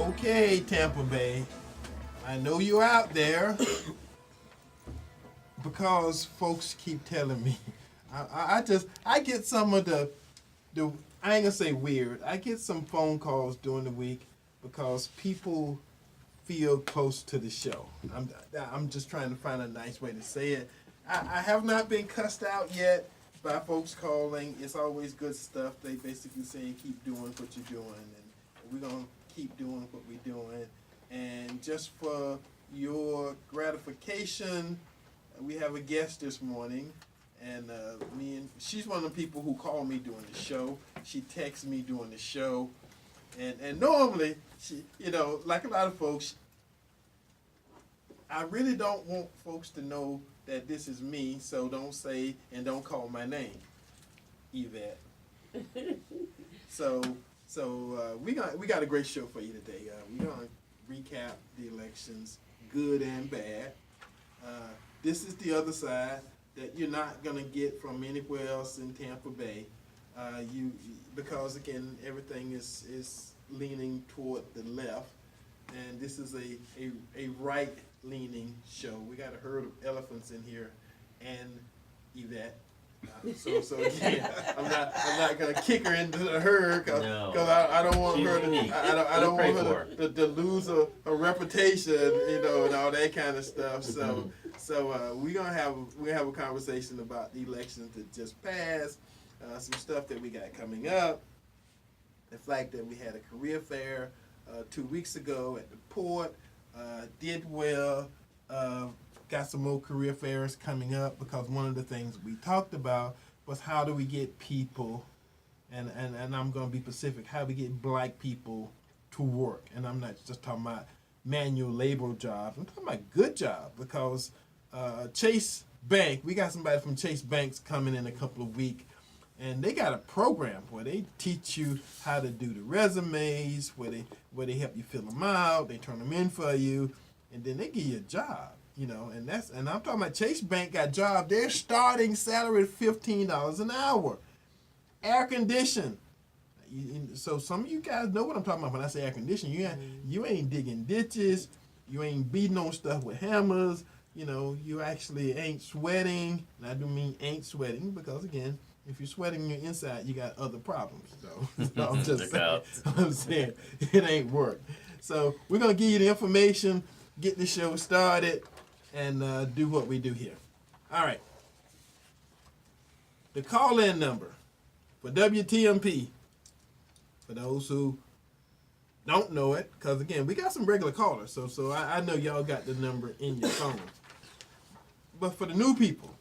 Okay, Tampa Bay, I know you're out there because folks keep telling me. I get some of the I ain't gonna say weird. I get some phone calls during the week because people feel close to the show. I'm just trying to find a nice way to say it. I have not been cussed out yet by folks calling. It's always good stuff. They basically saying keep doing what you're doing, and we're gonna keep doing what we're doing. And just for your gratification, we have a guest this morning, and she's one of the people who call me during the show. She texts me during the show, and normally she, like a lot of folks, I really don't want folks to know that this is me, so don't say and don't call my name, Yvette. So we got a great show for you today. We're gonna recap the elections, good and bad. This is the other side that you're not gonna get from anywhere else in Tampa Bay. Because again everything is leaning toward the left, and this is a right leaning show. We got a herd of elephants in here, and Yvette. So again, I'm not gonna kick her into the herd because I don't want her to I don't want her to lose her reputation, and all that kind of stuff. So we're gonna have a conversation about the elections that just passed, some stuff that we got coming up, the fact that we had a career fair 2 weeks ago at the port, did well. Got some more career fairs coming up because one of the things we talked about was how do we get people, and I'm going to be specific, how do we get black people to work? And I'm not just talking about manual labor jobs. I'm talking about good jobs because Chase Bank, we got somebody from Chase Banks coming in a couple of weeks, and they got a program where they teach you how to do the resumes, where they help you fill them out, they turn them in for you, and then they give you a job. And I'm talking about Chase Bank got job. Their starting salary is $15 an hour. Air conditioned. So some of you guys know what I'm talking about when I say air conditioned. You ain't digging ditches. You ain't beating on stuff with hammers. You actually ain't sweating. And I do mean ain't sweating because again, if you're sweating on your inside, you got other problems. So I'm just saying it ain't work. So we're gonna give you the information, get the show started, and do what we do here. All right. The call-in number for WTMP, for those who don't know it, because again, we got some regular callers, so I know y'all got the number in your phone. But for the new people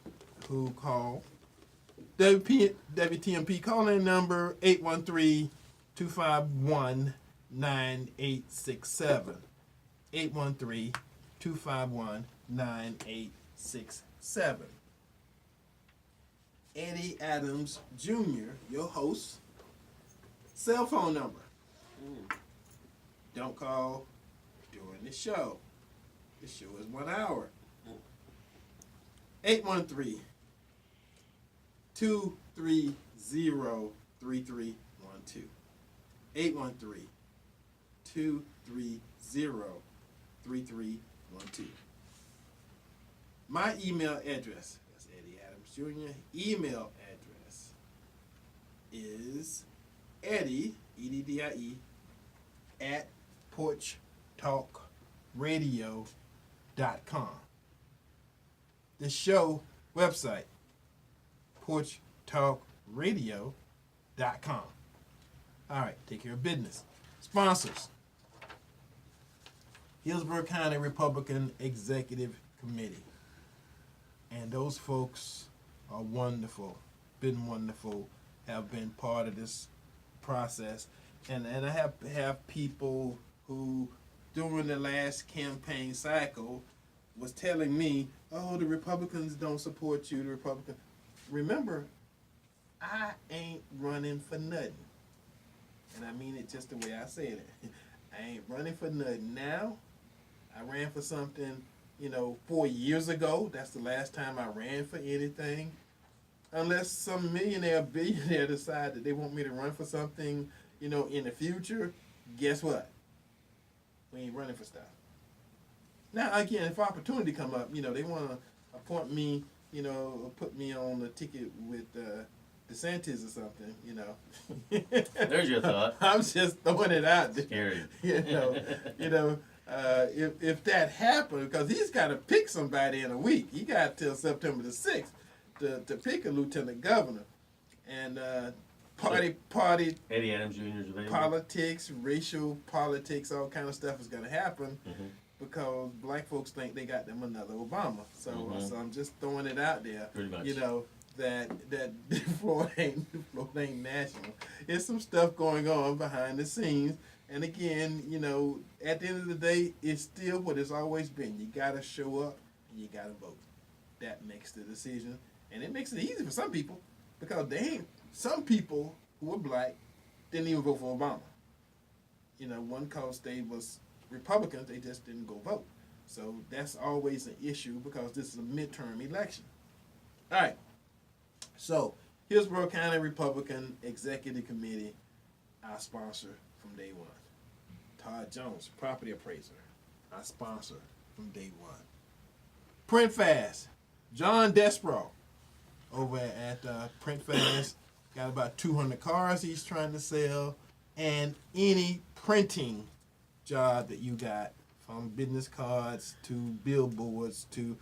who call, WTMP call-in number 813-251-9867. 813-251-9867. Eddie Adams Jr., your host, cell phone number. Don't call during the show. The show is 1 hour. 813-230-3312. 813-230-3312. My email address, that's Eddie Adams Jr. Email address is Eddie, E-D-D-I-E, at porchtalkradio.com. The show website, porchtalkradio.com. All right, take care of business. Sponsors. Hillsborough County Republican Executive Committee. And those folks are wonderful, been wonderful, have been part of this process. And I have people who, during the last campaign cycle, was telling me, oh, the Republicans don't support you, the Republicans. Remember, I ain't running for nothing. And I mean it just the way I said it. I ain't running for nothing now. I ran for something, 4 years ago. That's the last time I ran for anything. Unless some millionaire, billionaire decide that they want me to run for something, in the future, guess what? We ain't running for stuff. Now, again, if opportunity come up, they want to appoint me, or put me on the ticket with DeSantis or something, There's your thought. I'm just throwing it out there. Scary. If that happened, because he's got to pick somebody in a week. He got till September the 6th to pick a lieutenant governor. And party, Eddie Adams Jr. is available. politics, racial politics, all kind of stuff is going to happen because black folks think they got them another Obama. So I'm just throwing it out there. Pretty much. That Florida ain't national. There's some stuff going on behind the scenes. And again, at the end of the day, it's still what it's always been. You got to show up and you got to vote. That makes the decision. And it makes it easy for some people because some people who are black didn't even vote for Obama. One cause they was Republicans, they just didn't go vote. So that's always an issue because this is a midterm election. All right. So, Hillsborough County Republican Executive Committee, our sponsor from day one. Todd Jones, property appraiser, our sponsor from day one. Print Fast, John Despro over at Print Fast, got about 200 cars he's trying to sell, and any printing job that you got, from business cards to billboards to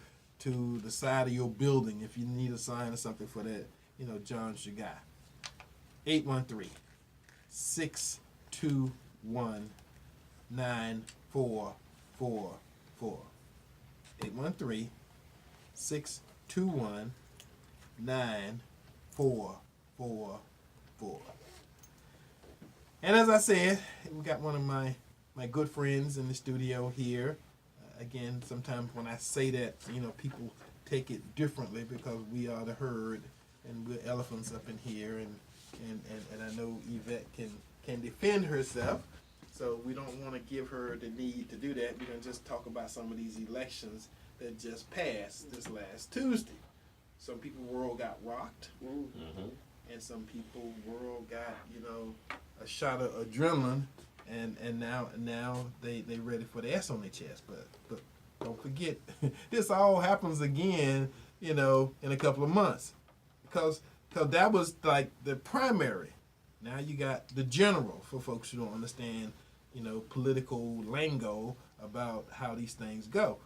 the side of your building, if you need a sign or something for that, John's your guy. 813-621-9444. 813-621-9444. And as I said, we got one of my good friends in the studio here. Again, sometimes when I say that, people take it differently because we are the herd and we're elephants up in here, and I know Yvette can defend herself, so we don't want to give her the need to do that. We're going to just talk about some of these elections that just passed this last Tuesday. Some people world got rocked, and some people world got, a shot of adrenaline, and now they ready for the S on their chest. But don't forget, this all happens again, in a couple of months. Because that was like the primary. Now you got the general for folks who don't understand, political lingo about how these things go.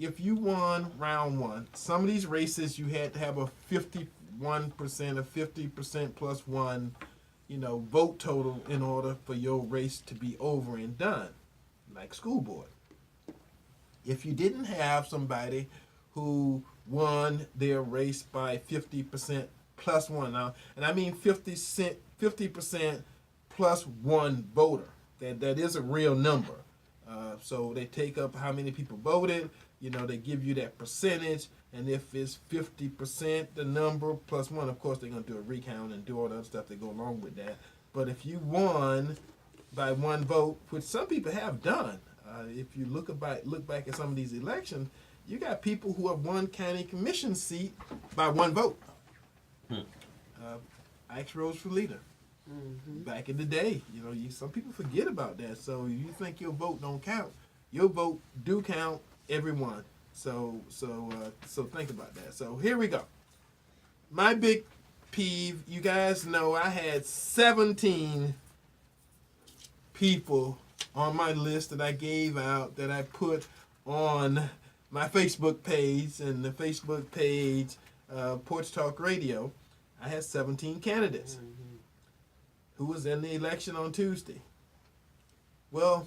If you won round one, some of these races you had to have a 51% or 50% plus one, vote total in order for your race to be over and done, like school board. If you didn't have somebody who won their race by 50% plus one now, and I mean 50% plus one voter. That is a real number. So they take up how many people voted. They give you that percentage, and if it's 50%, the number plus one, of course they're gonna do a recount and do all the other stuff that go along with that. But if you won by one vote, which some people have done, if you look back at some of these elections, you got people who have won county commission seat by one vote. Ike's rose for leader. Back in the day, some people forget about that. So you think your vote don't count? Your vote do count, everyone. So think about that. So here we go. My big peeve, you guys know I had 17 people on my list that I gave out, that I put on my Facebook page, and the Facebook page, Porch Talk Radio. I had 17 candidates who was in the election on Tuesday. Well,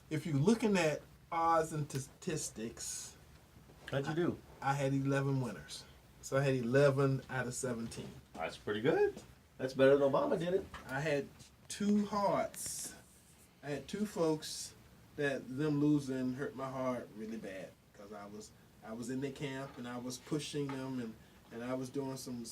if you're looking at odds and statistics, how'd you do? I had 11 winners. So I had 11 out of 17. That's pretty good. That's better than Obama did it. I had 2 hearts. I had 2 folks that them losing hurt my heart really bad, because I was in their camp and I was pushing them, and I was doing some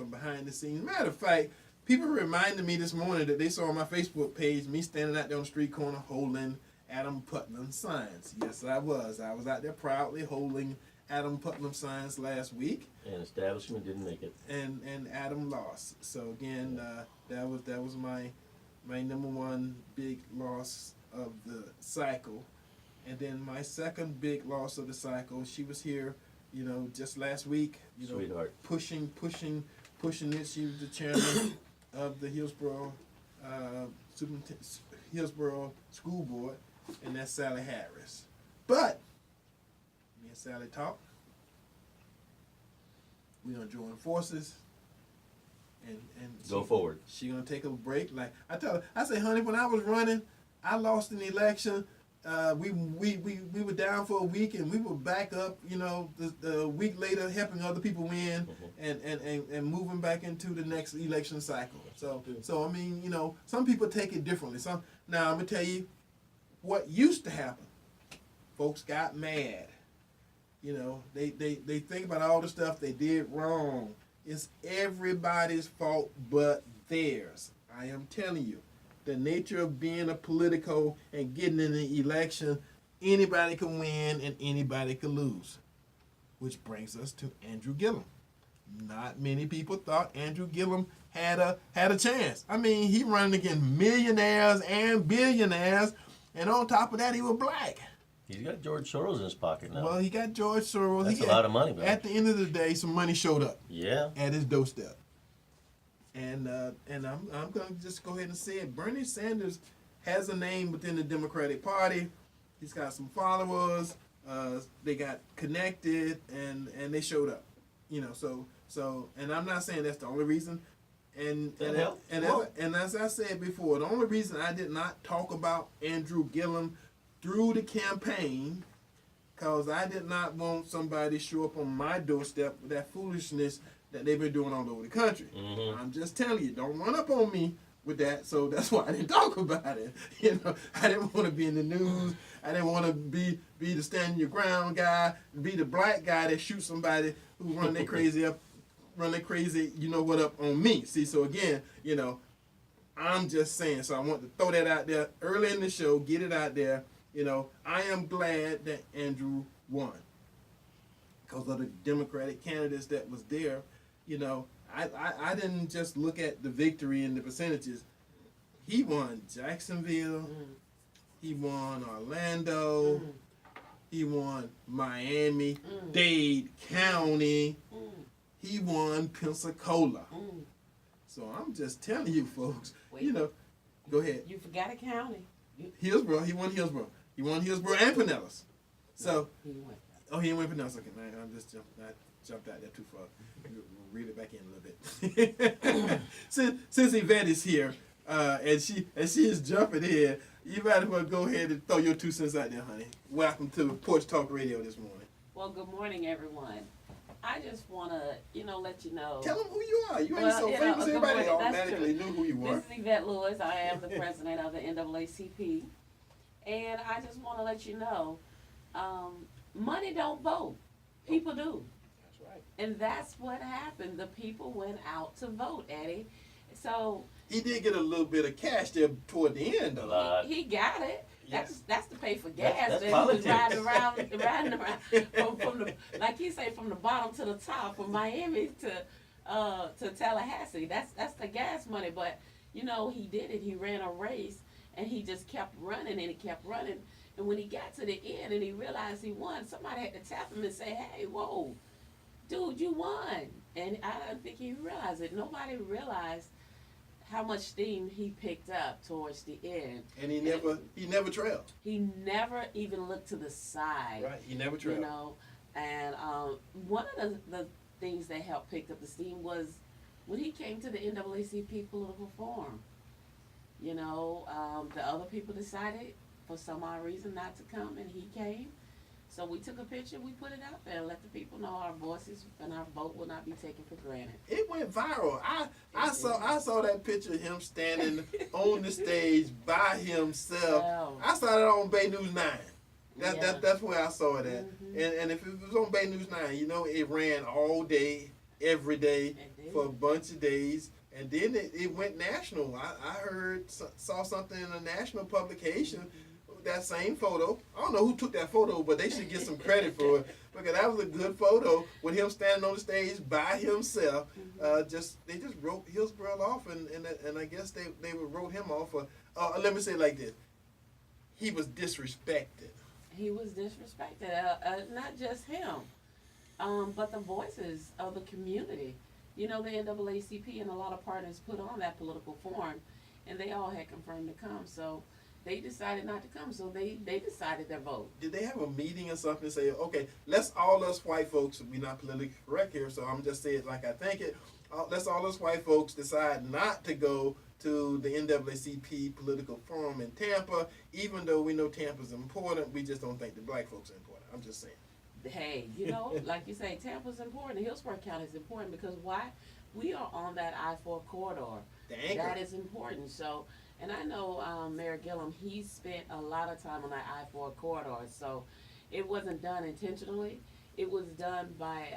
behind the scenes. Matter of fact, people reminded me this morning that they saw on my Facebook page me standing out there on the street corner holding Adam Putnam signs. Yes, I was. I was out there proudly holding Adam Putnam signs last week. And establishment didn't make it. And Adam lost. So again, that was my number one big loss of the cycle. And then my second big loss of the cycle, she was here, just last week, Sweetheart. pushing it. She was the chairman of the Hillsborough Hillsborough School Board, and that's Sally Harris. But me and Sally talked. We're gonna join forces and Go forward. She gonna take a break. Like I tell her, I say, honey, when I was running, I lost an election. We were down for a week and we were back up, the week later helping other people win and moving back into the next election cycle. So I mean, some people take it differently. Now I'm gonna tell you what used to happen. Folks got mad. They think about all the stuff they did wrong. It's everybody's fault but theirs. I am telling you. The nature of being a political and getting in an election, anybody can win and anybody can lose. Which brings us to Andrew Gillum. Not many people thought Andrew Gillum had a chance. I mean, he running against millionaires and billionaires, and on top of that, he was black. He's got George Soros in his pocket now. Well, he got George Soros. That's a lot of money, man. At the end of the day, some money showed up. Yeah. At his doorstep. And I'm going to just go ahead and say it. Bernie Sanders has a name within the Democratic Party. He's got some followers. They got connected, and they showed up. So and I'm not saying that's the only reason. And as I said before, the only reason I did not talk about Andrew Gillum through the campaign, because I did not want somebody to show up on my doorstep with that foolishness that they've been doing all over the country. Mm-hmm. I'm just telling you, don't run up on me with that. So that's why I didn't talk about it. I didn't want to be in the news. I didn't want to be the stand your ground guy, be the black guy that shoots somebody who run their crazy up on me. See, so again, I'm just saying. So I want to throw that out there early in the show, get it out there. I am glad that Andrew won because of the Democratic candidates that was there. I didn't just look at the victory and the percentages. He won Jacksonville. He won Orlando. He won Miami, Dade County. He won Pensacola. So I'm just telling you, folks. Wait. Go ahead. You forgot a county. Hillsborough. He won Hillsborough. He won Hillsborough and Pinellas. So. He went. Oh, he didn't win Pinellas. Okay, I just jumped out there too far. We'll reel it back in a little bit. since Yvette is here, and she is jumping in, you might as well go ahead and throw your 2 cents out there, honey. Welcome to Porch Talk Radio this morning. Well, good morning, everyone. I just want to, let you know. Tell them who you are. You ain't so famous. Everybody automatically knew who you were. This is Yvette Lewis. I am the president of the NAACP. And I just want to let you know, money don't vote. People do. That's right. And that's what happened. The people went out to vote, Eddie. So he did get a little bit of cash there toward the end, though. He got it. Yes. That's to pay for gas. That's that politics. he was riding around from the, like he say, from the bottom to the top, from Miami to Tallahassee. That's the gas money. But he did it. He ran a race, and he just kept running, and he kept running. And when he got to the end, and he realized he won, somebody had to tap him and say, "Hey, whoa, dude, you won!" And I don't think he realized it. Nobody realized how much steam he picked up towards the end. And he never trailed. He never even looked to the side. Right, he never trailed. And one of the things that helped pick up the steam was when he came to the NAACP political forum. The other people decided for some odd reason not to come, and he came. So we took a picture, we put it out there, and let the people know our voices and our vote will not be taken for granted. It went viral. I saw that picture of him standing on the stage by himself. Wow. I saw it on Bay News 9. Yeah. That's where I saw it at. Mm-hmm. And if it was on Bay News 9, it ran all day, every day, for a bunch of days. And then it went national. I saw something in a national publication. That same photo. I don't know who took that photo, but they should get some credit for it because that was a good photo with him standing on the stage by himself. They just wrote Hillsborough off, and I guess they wrote him off for. Let me say it like this: he was disrespected. He was disrespected. Not just him, but the voices of the community. You know, the NAACP and a lot of partners put on that political forum, and they all had confirmed to come. So they decided not to come. So they decided their vote. Did they have a meeting or something and say, okay, let's all us white folks, we're not politically correct here, so I'm just saying it like I think it, let's all us white folks decide not to go to the NAACP political forum in Tampa, even though we know Tampa's important, we just don't think the black folks are important. I'm just saying. Hey, you know, like you say, Tampa's important. Hillsborough County is important because why? We are on that I-4 corridor. That is important. So, and I know Mayor Gillum, he spent a lot of time on that I-4 corridor. So it wasn't done intentionally. It was done by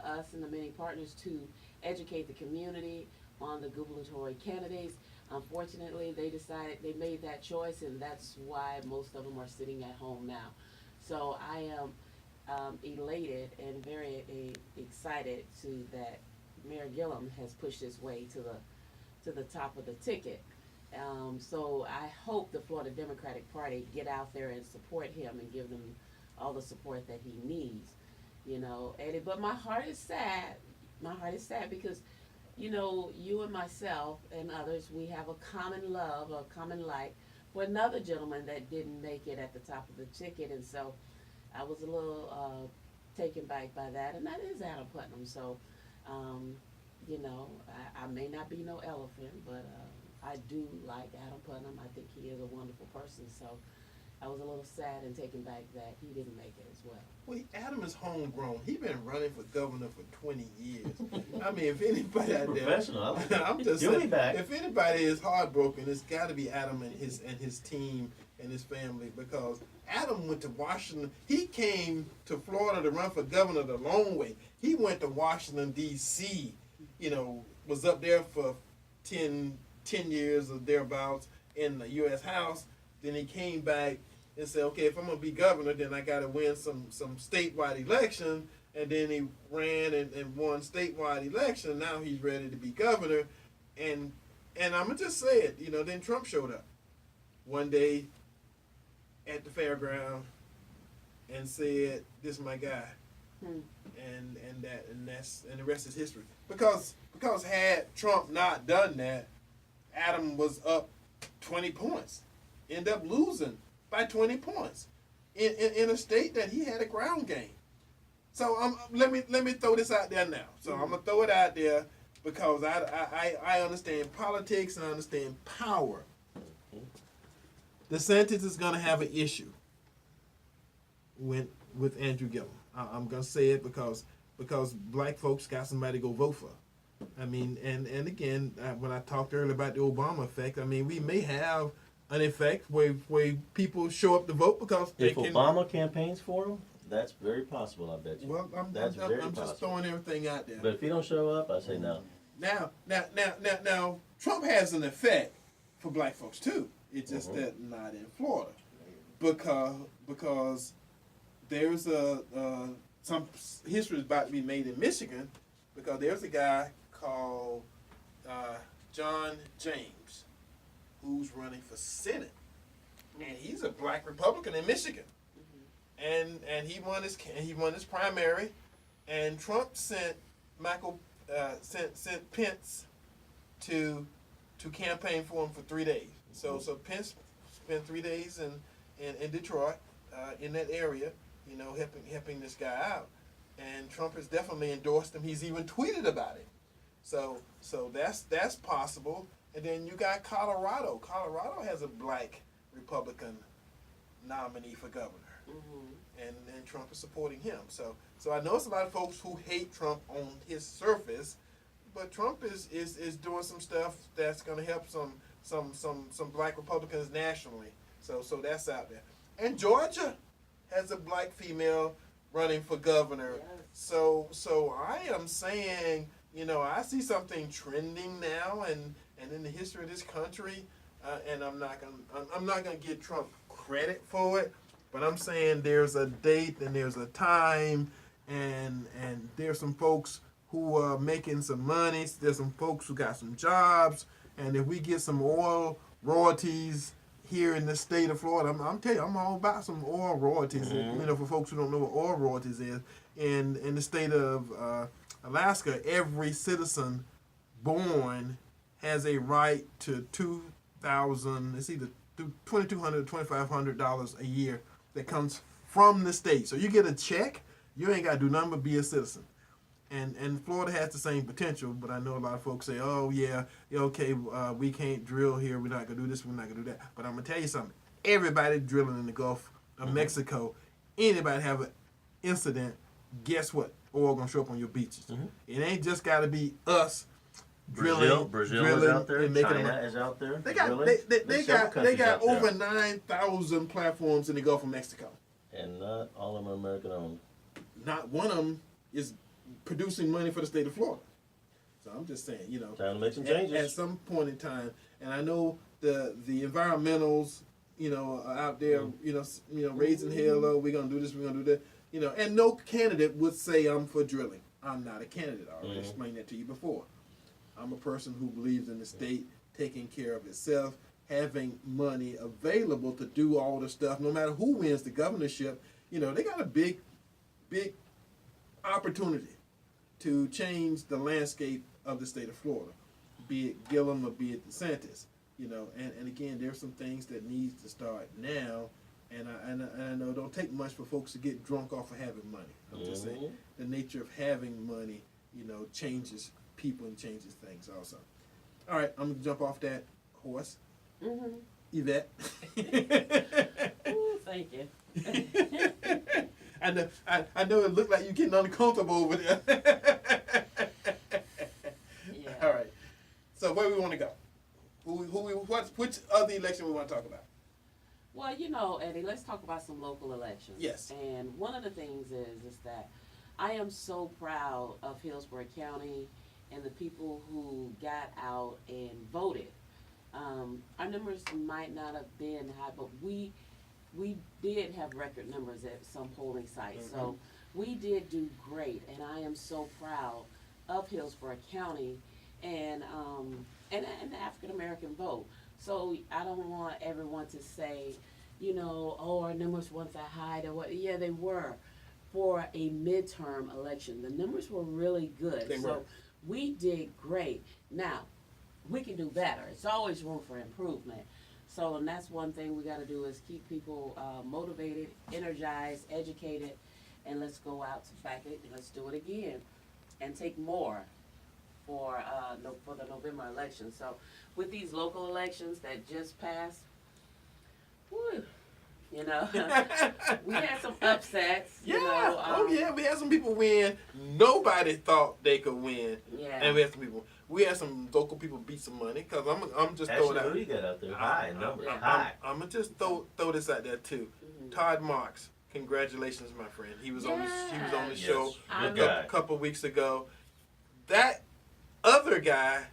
us and the many partners to educate the community on the gubernatorial candidates. Unfortunately, they made that choice, and that's why most of them are sitting at home now. So I am elated and very excited that Mayor Gillum has pushed his way to the top of the ticket. So I hope the Florida Democratic Party get out there and support him and give them all the support that he needs. You know, but my heart is sad. My heart is sad because, you know, you and myself and others, we have a common love, a common like for another gentleman that didn't make it at the top of the ticket. And so I was a little taken back by that. And that is Adam Putnam. So, you know, I may not be no elephant, but I do like Adam Putnam. I think he is a wonderful person. So I was a little sad and taken back that he didn't make it as well. Well, Adam is homegrown. He's been running for governor for 20 years. I mean, if anybody out there, Professional. I'm just You'll saying, be back. if anybody is heartbroken, it's got to be Adam and his team and his family, because Adam went to Washington. He came to Florida to run for governor the long way. He went to Washington, D.C., you know, was up there for 10 years or thereabouts in the U.S. House. Then he came back and said, okay, if I'm going to be governor, then I got to win some statewide election. And then he ran and won statewide election. Now he's ready to be governor. And I'm going to just say it, you know, then Trump showed up one day at the fairground and said, this is my guy. And the rest is history. Because had Trump not done that, Adam was up 20 points. End up losing by 20 points in a state that he had a ground game. So let me throw this out there now. So I'm gonna throw it out there because I understand politics and I understand power. DeSantis is gonna have an issue with Andrew Gillum. I'm gonna say it because black folks got somebody to go vote for. I mean, and again, when I talked earlier about the Obama effect, I mean, we may have an effect where people show up to vote because they If Obama campaigns for him, that's very possible, I bet you. Well, I'm possible. just throwing everything out there. But if he don't show up, I say no. Now, Trump has an effect for black folks too. It's just that not in Florida, because there's some history is about to be made in Michigan, because there's a guy called John James who's running for Senate, and he's a black Republican in Michigan, and he won his primary, and Trump sent Pence to campaign for him for 3 days. So Pence spent 3 days in Detroit, in that area, you know, helping this guy out, and Trump has definitely endorsed him. He's even tweeted about it. So that's possible. And then you got Colorado. Colorado has a black Republican nominee for governor, and Trump is supporting him. So I know it's a lot of folks who hate Trump on his surface, but Trump is doing some stuff that's going to help some black Republicans nationally. So that's out there. And Georgia has a black female running for governor. Yes. So I am saying, you know, I see something trending now, and in the history of this country, and I'm not gonna give Trump credit for it, but I'm saying there's a date and there's a time, and there's some folks who are making some money. There's some folks who got some jobs, and if we get some oil royalties here in the state of Florida. I'm telling you, I'm all about some oil royalties. Mhm. You know, for folks who don't know what oil royalties is, in the state of Alaska, every citizen born has a right to $2,000. It's either $2,200 or $2,500 a year that comes from the state. So you get a check. You ain't got to do nothing but be a citizen. And Florida has the same potential, but I know a lot of folks say, oh, yeah, okay, we can't drill here. We're not going to do this. We're not going to do that. But I'm going to tell you something. Everybody drilling in the Gulf of Mexico, anybody have an incident, guess what? Oil going to show up on your beaches. It ain't just got to be us drilling. Brazil drilling is out there. and making China them. is out there. They got, drilling. they There's several got countries out there. over 9,000 platforms in the Gulf of Mexico. And not all of them are American owned. Not one of them is producing money for the state of Florida. So I'm just saying, you know, Time to make some changes. at some point in time, and I know the environmentals, you know, are out there, you know, raising hell, oh, we're gonna do this, we're gonna do that, you know, and no candidate would say I'm for drilling. I'm not a candidate. I already explained that to you before. I'm a person who believes in the state taking care of itself, having money available to do all the stuff, no matter who wins the governorship. You know, they got a big opportunity to change the landscape of the state of Florida, be it Gillum or be it DeSantis. You know, and again, there's some things that needs to start now, and I know it don't take much for folks to get drunk off of having money. I'm just saying, the nature of having money, you know, changes people and changes things also. All right, I'm gonna jump off that horse. Yvette. Ooh, thank you. I know it looked like you're getting uncomfortable over there. Yeah. All right. So where we want to go? Which other election we want to talk about? Well, you know, Eddie, let's talk about some local elections. Yes. And one of the things is that I am so proud of Hillsborough County and the people who got out and voted. Our numbers might not have been high, but we did have record numbers at some polling sites. So we did do great, and I am so proud of Hillsborough County and the African American vote. So I don't want everyone to say, you know, oh, our numbers weren't that high. Yeah, they were for a midterm election. The numbers were really good. They were. We did great. Now, we can do better. It's always room for improvement. So, and that's one thing we got to do is keep people motivated, energized, educated, and let's go out to back it. Let's do it again, and take more for the November election. So, with these local elections that just passed, whew, you know, we had some upsets. Yeah. You know, Yeah. We had some people win. Nobody thought they could win. Yeah. And we had some local people beat some money, because I'm just throwing Actually, out. who do you got out there? High numbers. I'm High. gonna just throw this out there too. Todd Marks, congratulations, my friend. He was on the Yes. show Good a guy. couple weeks ago. That other guy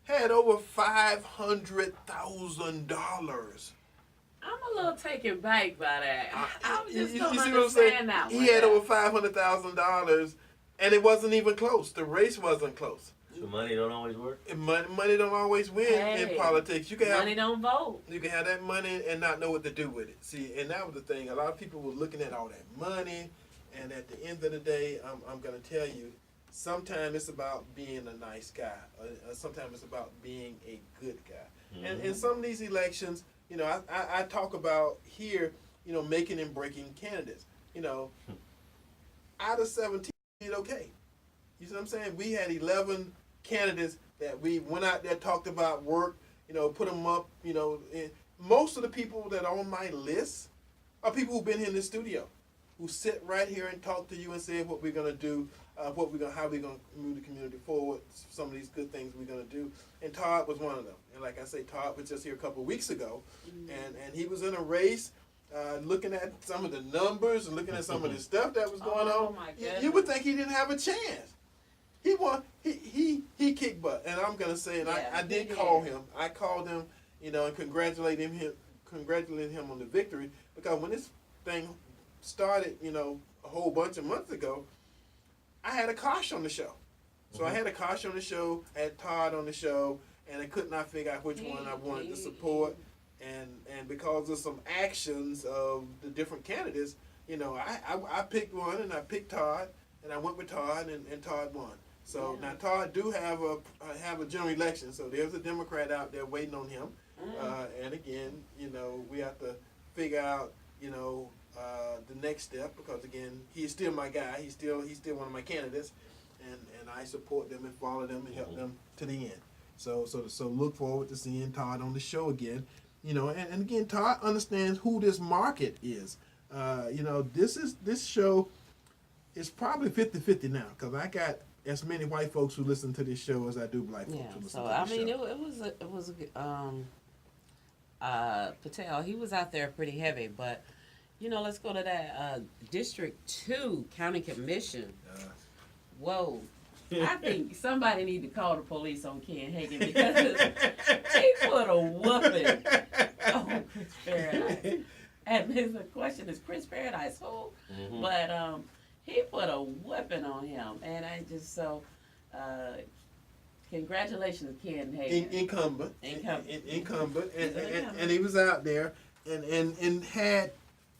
had over $500,000. I'm a little taken back by that. I just don't see what I'm understand saying? that one. He had over $500,000, and it wasn't even close. The race wasn't close. So money don't always work. And money don't always win in Hey, politics. You can have money don't vote. You can have that money and not know what to do with it. See, and that was the thing. A lot of people were looking at all that money, and at the end of the day, I'm going to tell you, sometimes it's about being a nice guy. Sometimes it's about being a good guy. And in some of these elections, you know, I talk about here, you know, making and breaking candidates. You know, out of 17, we did okay. You see what I'm saying? We had 11 candidates that we went out there, talked about work, you know, put them up, you know. And most of the people that are on my list are people who've been here in the studio, who sit right here and talk to you and say what we're going to do, how we're going to move the community forward, some of these good things we're going to do. And Todd was one of them. And like I say, Todd was just here a couple of weeks ago, and he was in a race, looking at some of the numbers and looking at some of the stuff that was going on. My You would think he didn't have a chance. He won. He kicked butt, and I'm gonna say, and I did call him. I called him, you know, and congratulated him on the victory, because when this thing started, you know, a whole bunch of months ago, I had a Kosh on the show. So I had a Kosh on the show, I had Todd on the show, and I could not figure out which one I wanted to support. and because of some actions of the different candidates, you know, I picked one, and I picked Todd, and I went with Todd, and Todd won. So now Todd do have a general election, so there's a Democrat out there waiting on him. And again, you know, we have to figure out, you know, the next step, because again, he's still my guy. He's still one of my candidates, and I support them and follow them and help them to the end. So look forward to seeing Todd on the show again. You know, and again, Todd understands who this market is. You know, this show is probably 50-50 now, because I got as many white folks who listen to this show as I do black folks who listen to this show. I mean, it was Patel, he was out there pretty heavy, but you know, let's go to that District 2 County Commission. Whoa. I think somebody need to call the police on Ken Hagan, because he put a whooping on Chris Paradise. And the question is, Chris Paradise who? Mm-hmm. But he put a whipping on him, and I just congratulations, Ken Hagan. Incumbent, and he was out there, and had,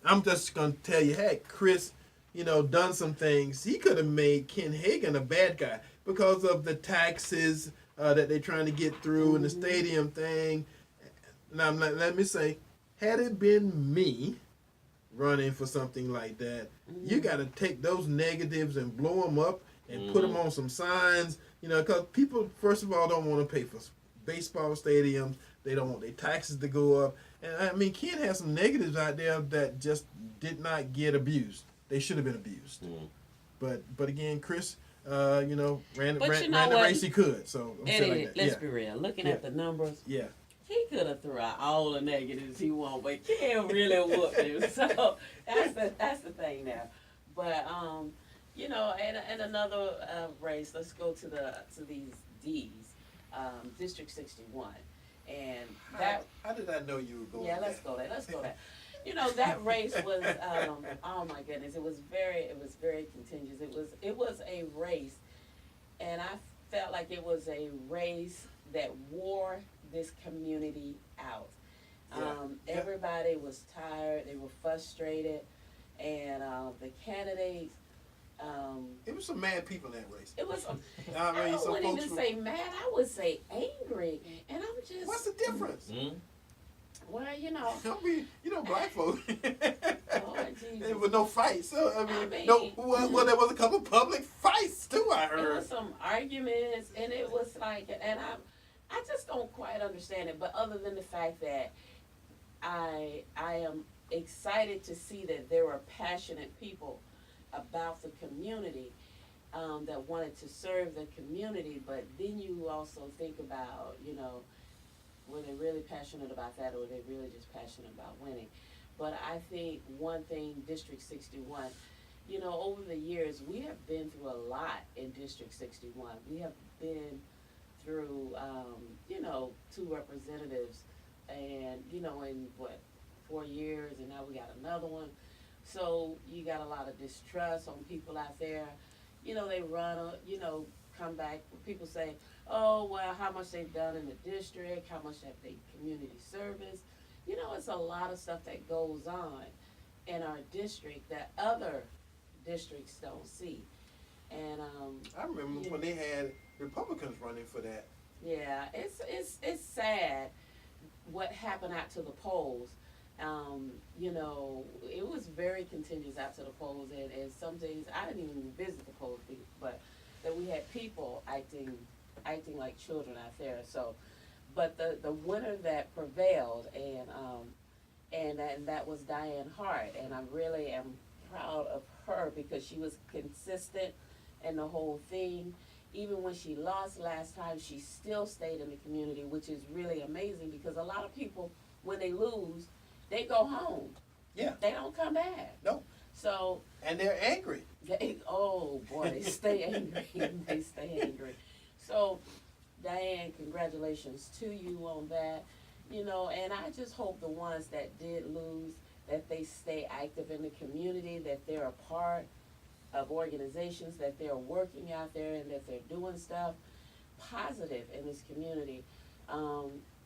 I'm just gonna tell you, had Chris, you know, done some things, he could have made Ken Hagan a bad guy because of the taxes that they're trying to get through, and the stadium thing. Now, let me say, had it been me running for something like that, you got to take those negatives and blow them up and put them on some signs, you know, because people, first of all, don't want to pay for baseball stadiums. They don't want their taxes to go up. And I mean, Ken has some negatives out there that just did not get abused. They should have been abused. But again, Chris, you know, ran the race he could. So I'm saying like that. Let's be real. Looking at the numbers, he could have threw out all the negatives he wanted, but Ken really whooped him. So that's the thing now. But you know, and another race. Let's go to these D's, District 61, and that. How did I know you were going? Yeah, let's go there. You know, that race was oh my goodness, it was very contentious. It was a race, and I felt like it was a race that wore this community out. Everybody was tired, they were frustrated, and the candidates. It was some mad people in that race. It was. I wouldn't even say mad. I would say angry, and I'm just. What's the difference? Well, you know. Black folks. Lord Jesus. There was no fights. So I mean no. Well, there was a couple public fights too. I heard. There was some arguments, and it was like, and I just don't quite understand it. But other than the fact that I am excited to see that there were passionate people about the community that wanted to serve the community, but then you also think about, you know, were they really passionate about that, or were they really just passionate about winning? But I think one thing, District 61, you know, over the years, we have been through a lot in District 61. We have been through, you know, 2 representatives, and, you know, in 4 years, and now we got another one. So you got a lot of distrust on people out there. You know, they run, you know, come back. People say, oh, well, how much they've done in the district, how much have they community service. You know, it's a lot of stuff that goes on in our district that other districts don't see. And I remember when they had Republicans running for that. Yeah, it's sad what happened out to the polls. You know, it was very contentious out to the polls, and some days I didn't even visit the polls, but that we had people acting like children out there. So, but the winner that prevailed, and that was Diane Hart, and I really am proud of her because she was consistent in the whole thing. Even when she lost last time, she still stayed in the community, which is really amazing because a lot of people, when they lose, they go home. Yeah. They don't come back. No. So. And they're angry. Oh boy, they stay angry. They stay angry. So, Diane, congratulations to you on that. You know, and I just hope the ones that did lose, that they stay active in the community, that they're a part of organizations, that they're working out there, and that they're doing stuff positive in this community.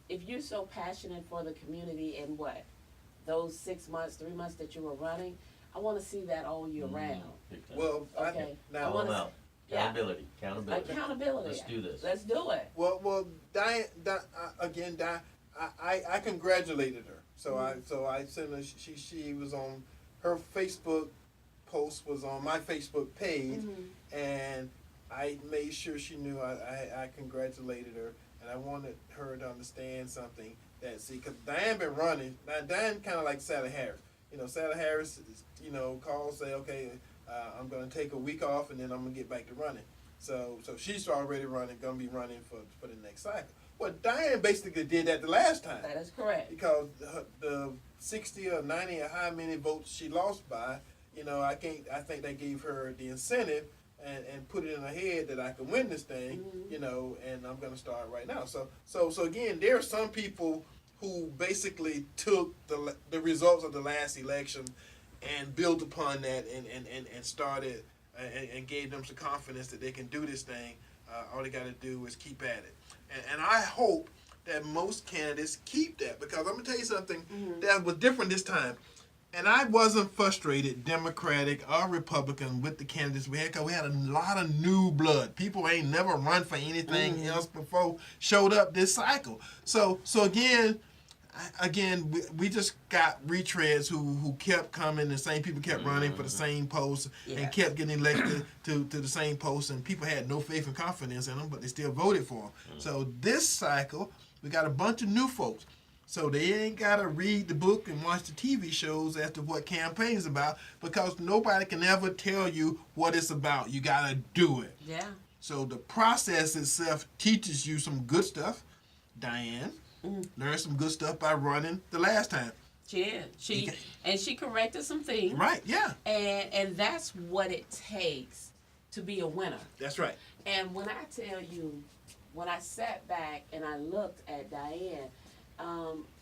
if you're so passionate for the community and what, those 6 months, 3 months that you were running, I want to see that all year round. Well, Okay. now, Call them out. Yeah. Accountability. Accountability. Let's do this. Let's do it. well, Diane, I congratulated her. So I sent her. She was on her Facebook post was on my Facebook page, and I made sure she knew I congratulated her, and I wanted her to understand something that because Diane been running. Now Diane kind of like Sally Harris. Sally Harris, calls say, okay, I'm gonna take a week off and then I'm gonna get back to running. So she's already gonna be running for the next cycle. Well, Diane basically did that the last time. That is correct. Because the 60 or 90 or how many votes she lost by, I think they gave her the incentive and put it in her head that I can win this thing, and I'm gonna start right now. So again, there are some people who basically took the results of the last election and built upon that and started and gave them some confidence that they can do this thing. All they got to do is keep at it. And I hope that most candidates keep that, because I'm going to tell you something that was different this time. And I wasn't frustrated, Democratic or Republican, with the candidates we had, because we had a lot of new blood. People ain't never run for anything else before showed up this cycle. So again, we just got retreads who kept coming. The same people kept running for the same posts and kept getting elected to the same posts, and people had no faith and confidence in them, but they still voted for them. So this cycle, we got a bunch of new folks. So they ain't got to read the book and watch the TV shows as to what campaign's about, because nobody can ever tell you what it's about. You got to do it. Yeah. So the process itself teaches you some good stuff. Diane learned some good stuff by running the last time. She did. She corrected some things. Right, yeah. And that's what it takes to be a winner. That's right. And when I tell you, when I sat back and I looked at Diane,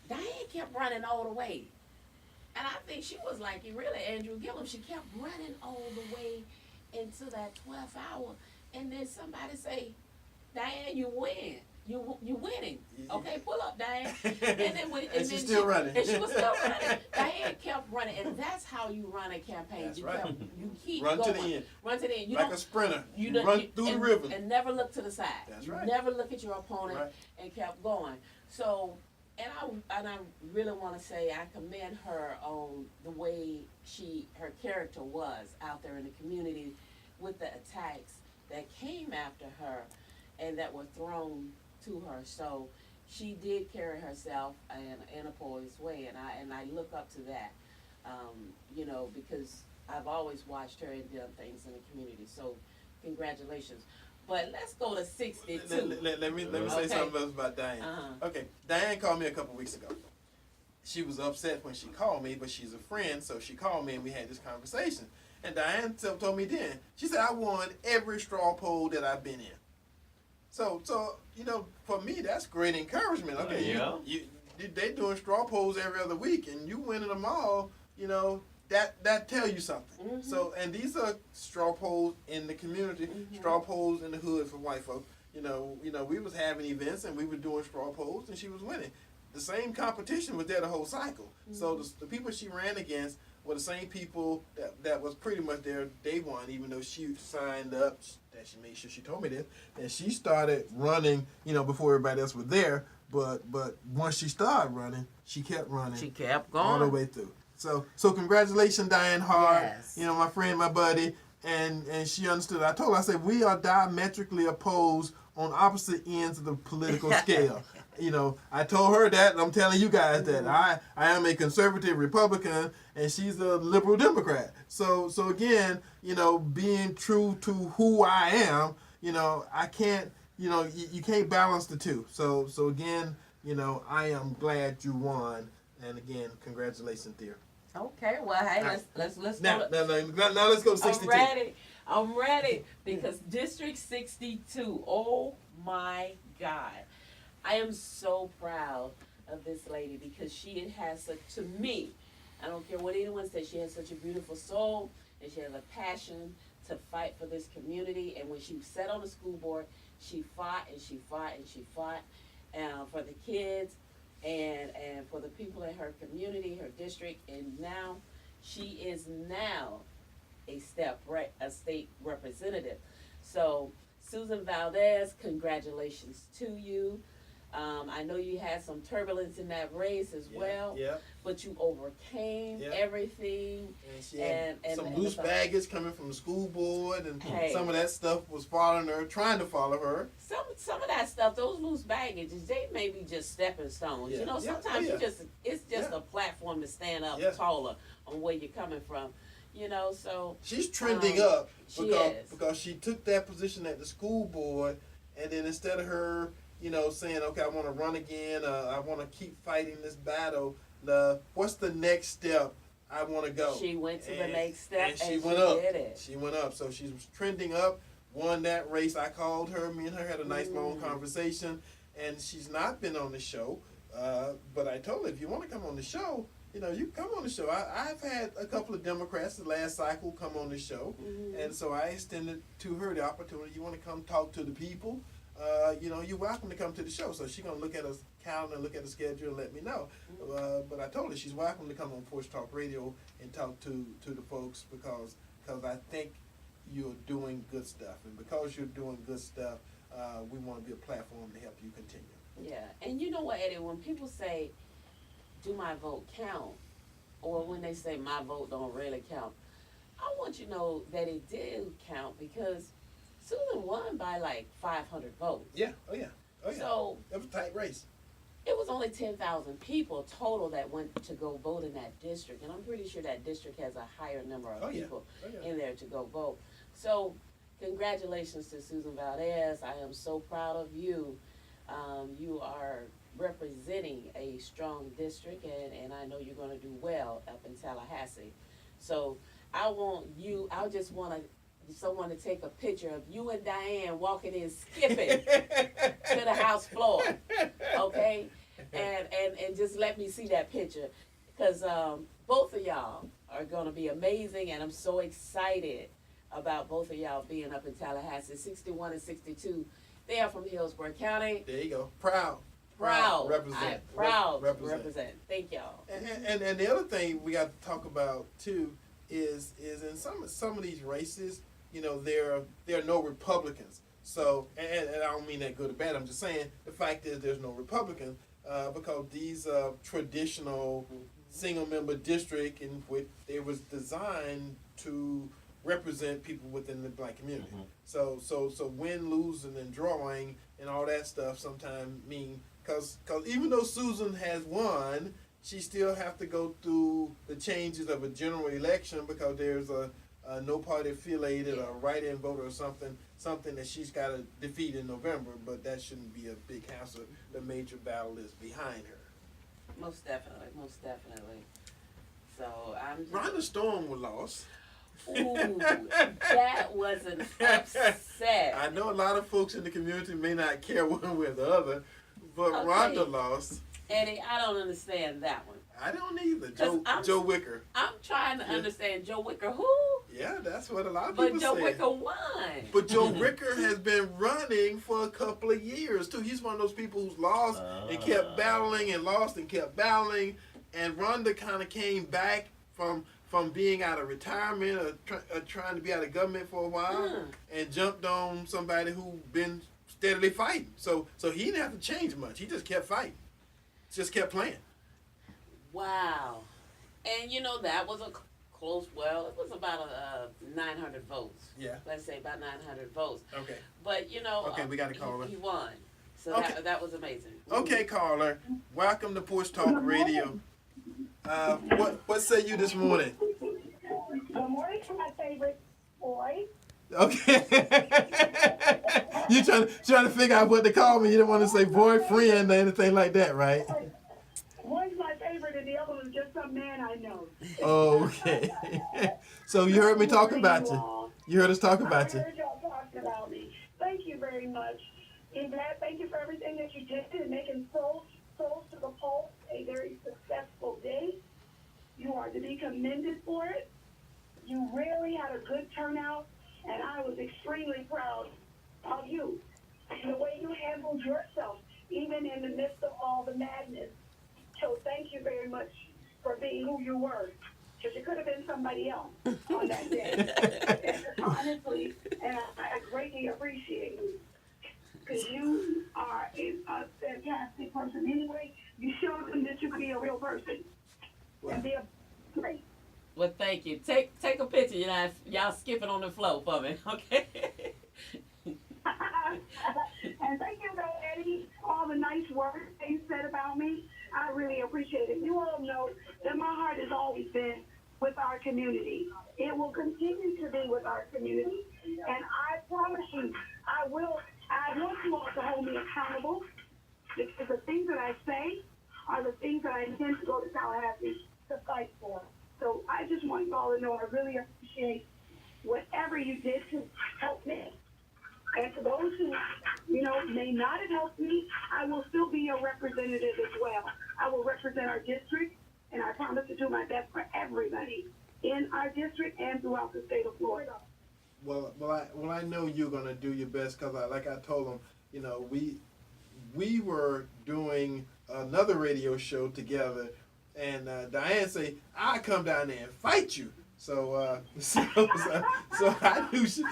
Diane kept running all the way. And I think she was like, really, Andrew Gillum, she kept running all the way into that 12th hour. And then somebody say, Diane, you win. You winning. Okay, pull up, Diane. And then she's still running. And she was still running. Diane kept running, and that's how you run a campaign. That's you right. You keep Run going. to the end. Run to the end. You like don't, a sprinter. you run through the river. And never look to the side. That's right. Never look at your opponent, Right. and kept going. So, and I really want to say I commend her on the way her character was out there in the community with the attacks that came after her and that were thrown to her. So she did carry herself in a poised way, and I look up to that, because I've always watched her and done things in the community. So congratulations. But let's go to 62. Let me say something else about Diane. Okay, Diane called me a couple weeks ago. She was upset when she called me, but she's a friend, so she called me and we had this conversation. And Diane told me then, she said, I won every straw poll that I've been in. So for me, that's great encouragement. Okay, they doing straw polls every other week, and you winning them all. That tell you something. So, and these are straw polls in the community, straw polls in the hood for white folks. We was having events and we were doing straw polls, and she was winning. The same competition was there the whole cycle. So the people she ran against were the same people that was pretty much there day one, even though she signed up. That she made sure she told me this, and she started running, before everybody else was there. But once she started running, she kept running. She kept going all the way through. So congratulations, Diane Hart. Yes. My friend, my buddy, and she understood. I told her, I said, we are diametrically opposed on opposite ends of the political scale. I told her that, and I'm telling you guys that I am a conservative Republican, and she's a liberal Democrat. So again, being true to who I am, I can't, you can't balance the two. So again, I am glad you won, and again, congratulations, dear. Okay, well, hey, let's now let's go to 62. I'm ready because District 62. Oh my God, I am so proud of this lady because she has such, to me, I don't care what anyone says, she has such a beautiful soul and she has a passion to fight for this community. And when she sat on the school board, she fought and she fought and she fought. for the kids and for the people in her community, her district, and now she is now a state representative. So Susan Valdez, congratulations to you. I know you had some turbulence in that race as well, but you overcame everything. And she had some loose baggage coming from the school board, and some of that stuff was trying to follow her. Some of that stuff, those loose baggages, they may be just stepping stones. You know, sometimes it's just a platform to stand up taller on where you're coming from. You know, so she's trending up because she took that position at the school board, and then instead of her, you know, saying, okay, I want to run again, I want to keep fighting this battle, what's the next step I want to go? She went to the next step, and she went up. Did it. She went up, so she was trending up, won that race. I called her, me and her had a nice long conversation, and she's not been on the show, but I told her, if you want to come on the show, you know, you come on the show. I've had a couple of Democrats the last cycle come on the show, and so I extended to her the opportunity. You want to come talk to the people? You know, you're welcome to come to the show. So she's going to look at her calendar, look at the schedule, and let me know. But I told her she's welcome to come on Porch Talk Radio and talk to the folks because I think you're doing good stuff. And because you're doing good stuff, we want to be a platform to help you continue. Yeah, and you know what, Eddie, when people say, do my vote count, or when they say my vote don't really count, I want you to know that it did count because Susan won by like 500 votes. Yeah, oh yeah. So it was a tight race. It was only 10,000 people total that went to go vote in that district, and I'm pretty sure that district has a higher number of people in there to go vote. So congratulations to Susan Valdez. I am so proud of you. You are representing a strong district, and I know you're going to do well up in Tallahassee. So I just want someone to take a picture of you and Diane walking in skipping to the House floor, okay? And just let me see that picture, because both of y'all are going to be amazing, and I'm so excited about both of y'all being up in Tallahassee. 61 and 62, they are from Hillsborough County. There you go. Proud. Represent. Proud to represent. Thank y'all. And the other thing we got to talk about too is in some of these races, you know, there are no Republicans. So and I don't mean that good or bad. I'm just saying the fact is there's no Republicans because these traditional single member district in which it was designed to represent people within the black community. So win, losing, and drawing and all that stuff sometimes mean. Because even though Susan has won, she still have to go through the changes of a general election because there's a no party affiliated or write-in voter or something that she's got to defeat in November. But that shouldn't be a big hassle. The major battle is behind her. Most definitely. So I'm just... Rhonda Storm was lost. Ooh, that was an upset. I know a lot of folks in the community may not care one way or the other, but Rhonda lost. Eddie, I don't understand that one. I don't either. Joe Wicker. I'm trying to understand Joe Wicker. Who? Yeah, that's what a lot of people say. But Joe Wicker won. But Joe Wicker has been running for a couple of years, too. He's one of those people who's lost and kept battling and lost and kept battling. And Rhonda kind of came back from being out of retirement or trying to be out of government for a while and jumped on somebody who been steadily fighting. So he didn't have to change much. He just kept fighting. Just kept playing. Wow. And you know, that was a close, well, it was about 900 votes. Yeah. Let's say about 900 votes. Okay. But you know, okay, we got a caller. He won. So that was amazing. Okay, caller. Welcome to Porch Talk Radio. What say you this morning? Good morning to my favorite boy. Okay. You trying to figure out what to call me. You don't want to say boyfriend or anything like that, right? One's my favorite and the other one's just some man I know. Okay. So you heard me talk about you. You heard us talk about you. I heard y'all talking about me. Thank you very much. And glad, thank you for everything that you did in making Souls to the Pulse a very successful day. You are to be commended for it. You really had a good turnout, and I was extremely proud of you and the way you handled yourself, even even in the midst of all the madness. So thank you very much for being who you were, because you could have been somebody else on that day. Honestly, and I greatly appreciate you, because you are a fantastic person anyway. You showed them that you could be a real person and be a great. Well, thank you. Take a picture. Y'all skipping on the floor for me, okay? And thank you, Eddie, for all the nice words that you said about me. I really appreciate it. You all know that my heart has always been with our community. It will continue to be with our community. And I promise you, I want you all to hold me accountable, because the things that I say are the things that I intend to go to Tallahassee to fight for. So I just want you all to know I really appreciate whatever you did to help me. And for those who, may not have helped me, I will still be a representative as well. I will represent our district, and I promise to do my best for everybody in our district and throughout the state of Florida. Well, I know you're gonna do your best, because like I told them, we were doing another radio show together, and Diane said, "I'll come down there and fight you." So I knew she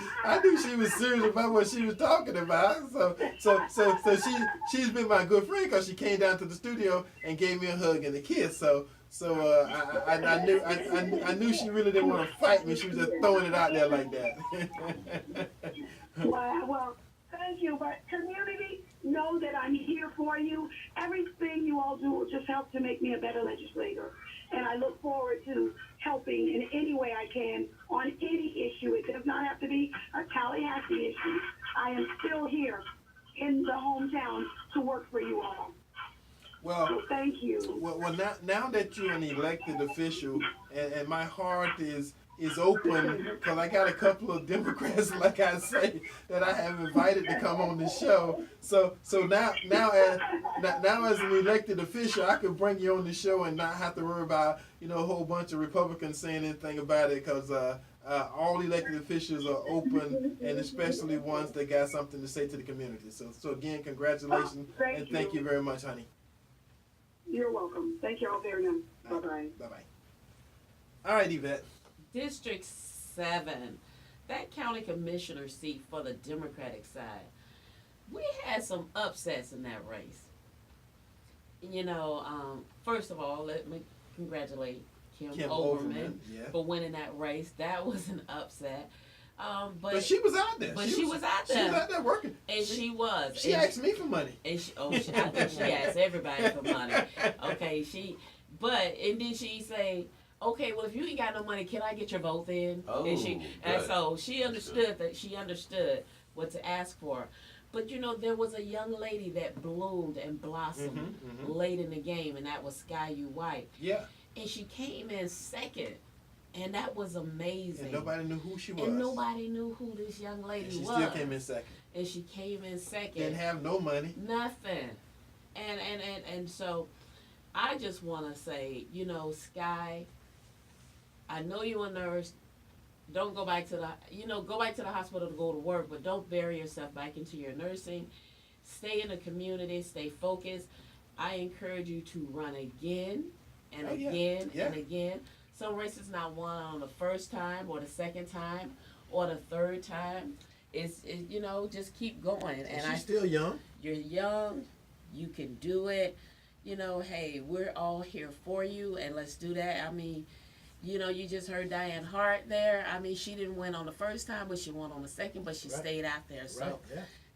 was serious about what she was talking about. So she's been my good friend, because she came down to the studio and gave me a hug and a kiss. So I knew she really didn't want to fight me. She was just throwing it out there like that. Well, thank you. But community, know that I'm here for you. Everything you all do will just help to make me a better legislator. And I look forward to helping in any way I can on any issue. It does not have to be a Tallahassee issue. I am still here in the hometown to work for you all. Well, so thank you. Well, now that you're an elected official, and my heart is open, because I got a couple of Democrats, like I say, that I have invited to come on the show. So now as an elected official, I could bring you on the show and not have to worry about a whole bunch of Republicans saying anything about it, because all elected officials are open, and especially ones that got something to say to the community. So again, congratulations, and thank you very much, honey. You're welcome. Thank you all very much. Bye-bye. Bye-bye. All right, Yvette. District 7, that county commissioner seat for the Democratic side. We had some upsets in that race. First of all, let me congratulate Kim Overman for winning that race. That was an upset. But she was out there. She was out there. She was out there working. And she was. She asked me for money. And I think she asked everybody for money. Okay, and then she say, okay, well, if you ain't got no money, can I get your vote then? Oh, and so she understood that she understood what to ask for. But there was a young lady that bloomed and blossomed late in the game, and that was Sky U. White. Yeah. And she came in second, and that was amazing. And nobody knew who she was. And nobody knew who this young lady was. She still came in second. And she came in second. Didn't have no money. Nothing. And so I just want to say, Sky, I know you're a nurse. Don't go back to the hospital to go to work, but don't bury yourself back into your nursing. Stay in the community, stay focused. I encourage you to run again and again and again. Some races not won on the first time or the second time or the third time. It's just keep going. And she's still young. You're young. You can do it. Hey, we're all here for you, and let's do that. I mean, you just heard Diane Hart there. I mean, she didn't win on the first time, but she won on the second, but she stayed out there. So,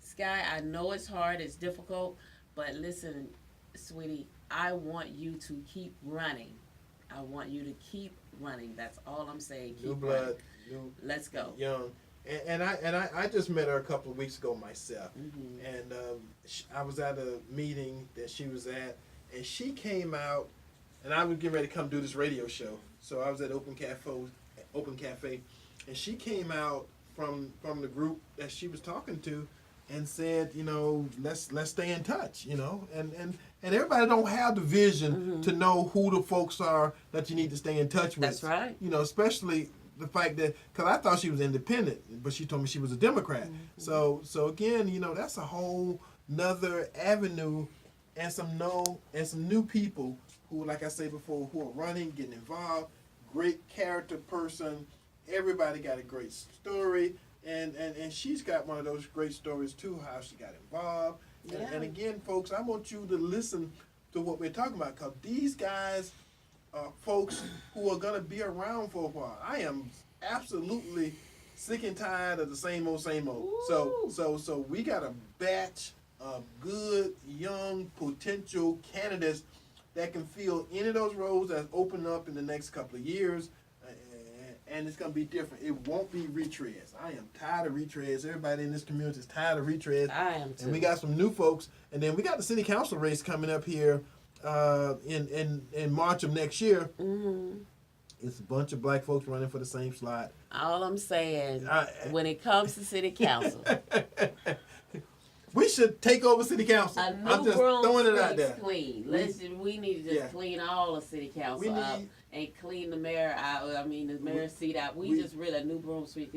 Sky, I know it's hard, it's difficult, but listen, sweetie, I want you to keep running. I want you to keep running. That's all I'm saying. Keep New blood. Let's go. Young. And I just met her a couple of weeks ago myself. And I was at a meeting that she was at, and she came out, and I was getting ready to come do this radio show. So I was at Open Cafe, and she came out from the group that she was talking to, and said, let's stay in touch, and everybody don't have the vision to know who the folks are that you need to stay in touch with. That's right. Especially the fact that, because I thought she was independent, but she told me she was a Democrat. So again, that's a whole nother avenue and some new people who, like I said before, who are running, getting involved. Great character person. Everybody got a great story, and she's got one of those great stories too, how she got involved. Yeah. And again, folks, I want you to listen to what we're talking about, because these guys are folks who are going to be around for a while. I am absolutely sick and tired of the same old. Ooh. So we got a batch of good, young, potential candidates that can fill any of those roles that open up in the next couple of years. And it's going to be different. It won't be retreads. I am tired of retreads. Everybody in this community is tired of retreads. I am too. And we got some new folks. And then we got the city council race coming up here in March of next year. Mm-hmm. It's a bunch of black folks running for the same slot. All I'm saying, when it comes to city council, we should take over city council. a new I'm just broom throwing it out sweeps there. clean. We need to just clean all of city council up and clean the mayor out. I mean, the mayor's seat out. We just really a new broom sweep.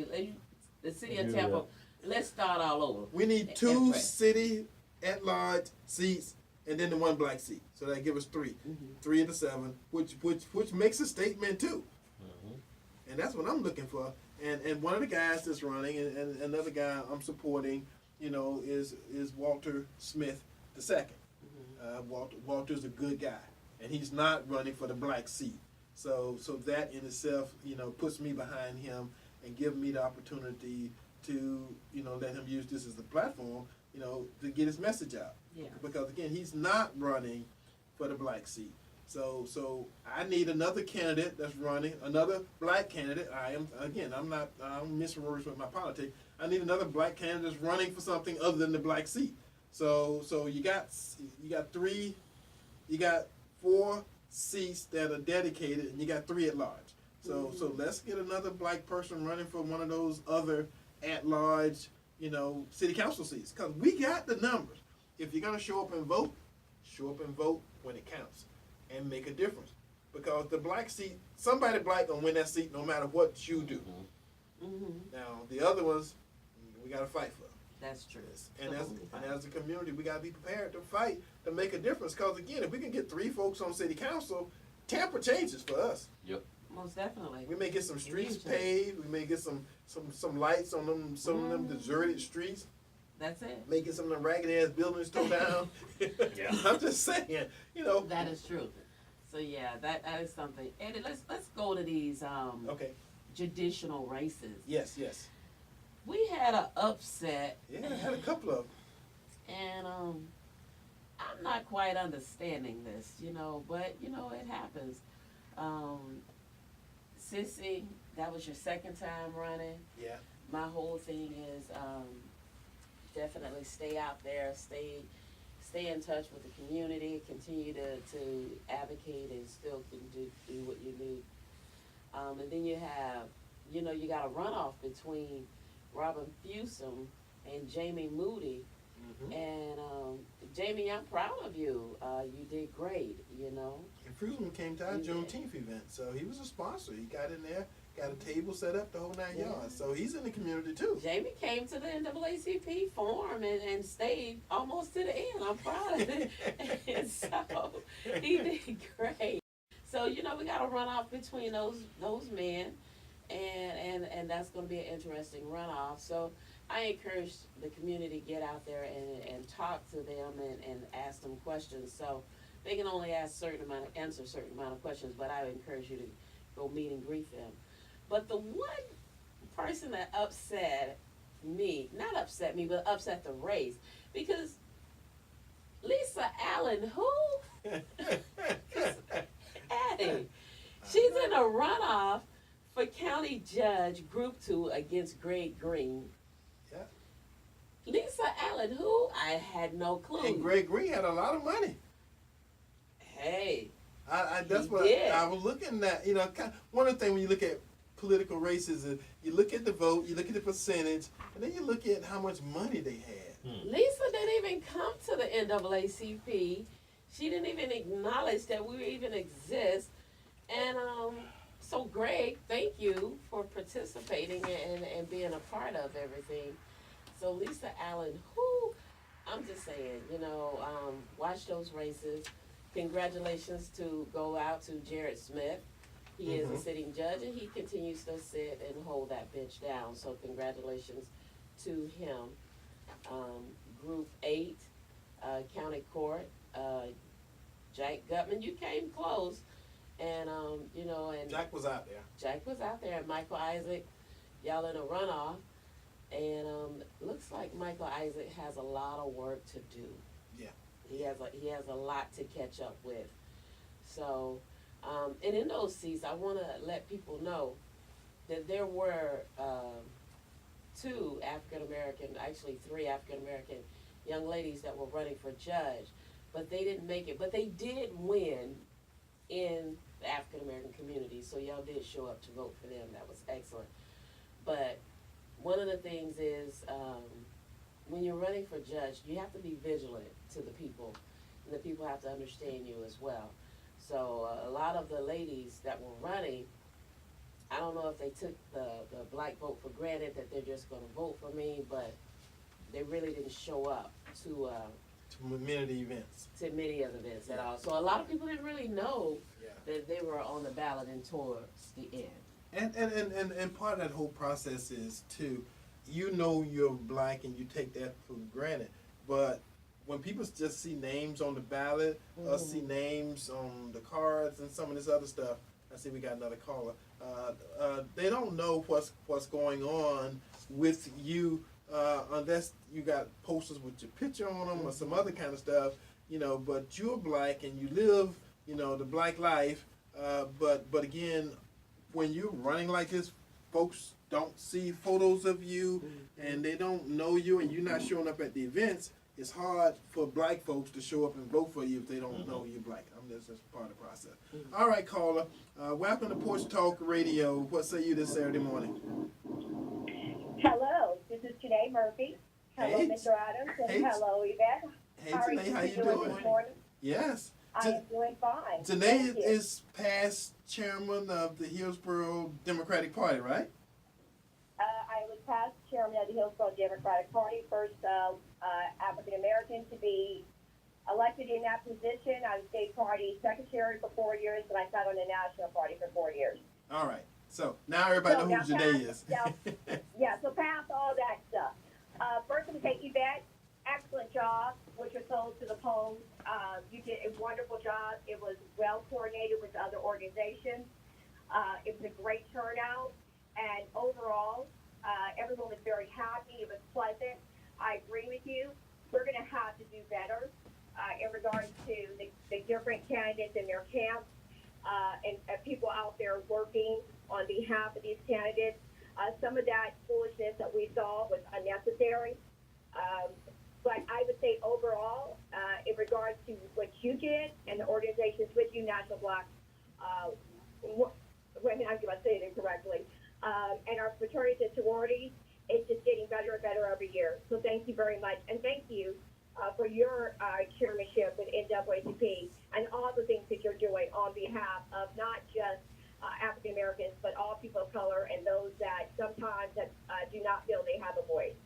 The city of Tampa, let's start all over. We need 2 city at-large seats and then the 1 black seat. So that give us 3. Mm-hmm. 3 of the 7, which makes a statement too. Mm-hmm. And that's what I'm looking for. And one of the guys that's running, and another guy I'm supporting, is Walter Smith II. Walter's a good guy, and he's not running for the black seat. So that in itself, puts me behind him and give me the opportunity to, let him use this as the platform, to get his message out. Yeah. Because again, he's not running for the black seat. So I need another candidate that's running, another black candidate. I don't miss words with my politics. I need another black candidate that's running for something other than the black seat. So you got 4 seats that are dedicated, and you got 3 at large. So let's get another black person running for one of those other at large, city council seats, because we got the numbers. If you're gonna show up and vote when it counts and make a difference. Because the black seat, somebody black gonna win that seat no matter what you do. Mm-hmm. Now the other ones, we gotta fight for. That's true. And as a community, we gotta be prepared to fight to make a difference. Because again, if we can get 3 folks on city council, Tampa changes for us. Yep. Most definitely. We may get some streets paved. We may get some lights on them, some of them deserted streets. That's it. Making some of them ragged ass buildings torn down. Yeah. I'm just saying, That is true. So yeah, that is something. Eddie, let's go to these Okay. judicial races. Yes. We had an upset. Yeah, I had a couple of them. And I'm not quite understanding this, but it happens. Sissy, that was your second time running. Yeah. My whole thing is definitely stay out there, stay in touch with the community, continue to advocate and still can do what you do. And then you have, you got a runoff between Robin Fewsome and Jamie Moody. Mm-hmm. And Jamie, I'm proud of you. You did great, And Fruitman came to our Juneteenth event, so he was a sponsor. He got in there, got a table set up, the whole 9 yards. So he's in the community too. Jamie came to the NAACP forum and stayed almost to the end. I'm proud of it. And so he did great. So we got a runoff between those men, and that's going to be an interesting runoff. So I encourage the community to get out there and talk to them and ask them questions. So they can only answer a certain amount of questions, but I would encourage you to go meet and greet them. But the one person that upset me, not upset me, but upset the race, because Lisa Allen, who? Addie, she's in a runoff for County Judge Group 2 against Greg Green. Yeah. Lisa Allen, who? I had no clue. And Greg Green had a lot of money. Hey. That's what I was looking at. One of the things when you look at political races is you look at the vote, you look at the percentage, and then you look at how much money they had. Lisa didn't even come to the NAACP. She didn't even acknowledge that we even exist. And so Greg, thank you for participating and being a part of everything. So Lisa Allen, who, I'm just saying, why watch those races. Congratulations to go out to Jared Smith. He is a sitting judge, and he continues to sit and hold that bench down. So congratulations to him. Group 8, County Court, Jack Gutman, you came close. And, you know, and Jack was out there. Jack was out there, and Michael Isaac, y'all in a runoff. And looks like Michael Isaac has a lot of work to do. Yeah. He has a lot to catch up with. So, and in those seats, I want to let people know that there were 2 African American, actually 3 African American young ladies that were running for judge, but they didn't make it. But they did win in the African American community, so y'all did show up to vote for them. That was excellent. But one of the things is, when you're running for judge, you have to be vigilant to the people, and the people have to understand you as well. So a lot of the ladies that were running, I don't know if they took the black vote for granted, that they're just gonna vote for me, but they really didn't show up to many of the events. to many of the events at all. So a lot of people didn't really know Yeah. that they were on the ballot and towards the end. And part of that whole process is too, you know you're black and you take that for granted. But when people just see names on the ballot or see names on the cards and some of this other stuff, I see we got another caller. They don't know what's going on with you unless you got posters with your picture on them or some other kind of stuff, you know. But you're black and you live, you know, the black life. But again, when you're running like this, folks don't see photos of you and they don't know you, and you're not showing up at the events. It's hard for black folks to show up and vote for you if they don't know you're black. That's part of the process. All right, caller. Welcome to Porch Talk Radio. What say you this Saturday morning? Hello, this is Janae Murphy. Hello, Hey. Mr. Adams, and Hey. hello, Yvette. Hey, How are Janae, how you doing doing? this morning? Yes. I am doing fine. Janae Thank you. is past chairman of the Hillsborough Democratic Party, right? I was past chairman of the Hillsborough Democratic Party, first African American to be elected in that position. I was state party secretary for 4 years, and I sat on the national party for 4 years. All right. So now everybody So knows who now Janae is. Yeah, so past all that stuff. First, I'm going to say, Yvette, excellent job with your Souls to the Polls. You did a wonderful job. It was well coordinated with other organizations. It was a great turnout. And overall, everyone was very happy. It was pleasant. I agree with you. We're going to have to do better in regards to the different candidates in their camps and people out there working on behalf of these candidates. Some of that foolishness that we saw was unnecessary. But I would say overall, in regards to what you did and the organizations with you, National Black Women, I'm going to say it incorrectly, and our fraternities and sororities, it's just getting better and better every year. So thank you very much. And thank you for your chairmanship with NAACP and all the things that you're doing on behalf of not just African Americans, but all people of color and those that sometimes do not feel they have a voice.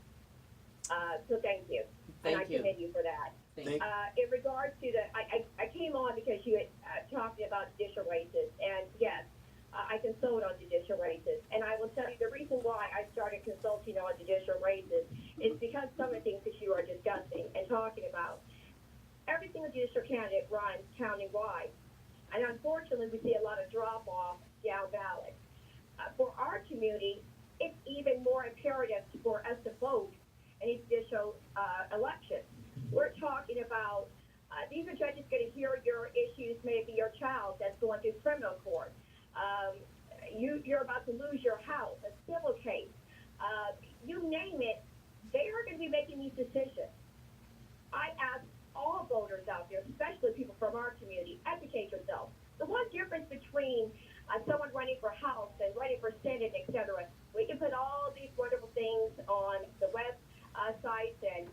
So thank you. Thank and I you. commend you for that. Thank In regards to I came on because you had talking about judicial races, and yes, I consult on judicial races. And I will tell you the reason why I started consulting on judicial races is because some of the things that you are discussing and talking about. Every single judicial candidate runs countywide. And unfortunately, we see a lot of drop-off down ballot. For our community, it's even more imperative for us to vote in these judicial elections. We're talking about, these are judges going to hear your issues, maybe your child that's going through criminal court. You're about to lose your house, a civil case. You name it, they are going to be making these decisions. I ask all voters out there, especially people from our community, educate yourself. The one difference between someone running for House and running for Senate, et cetera, we can put all these wonderful things on the websites and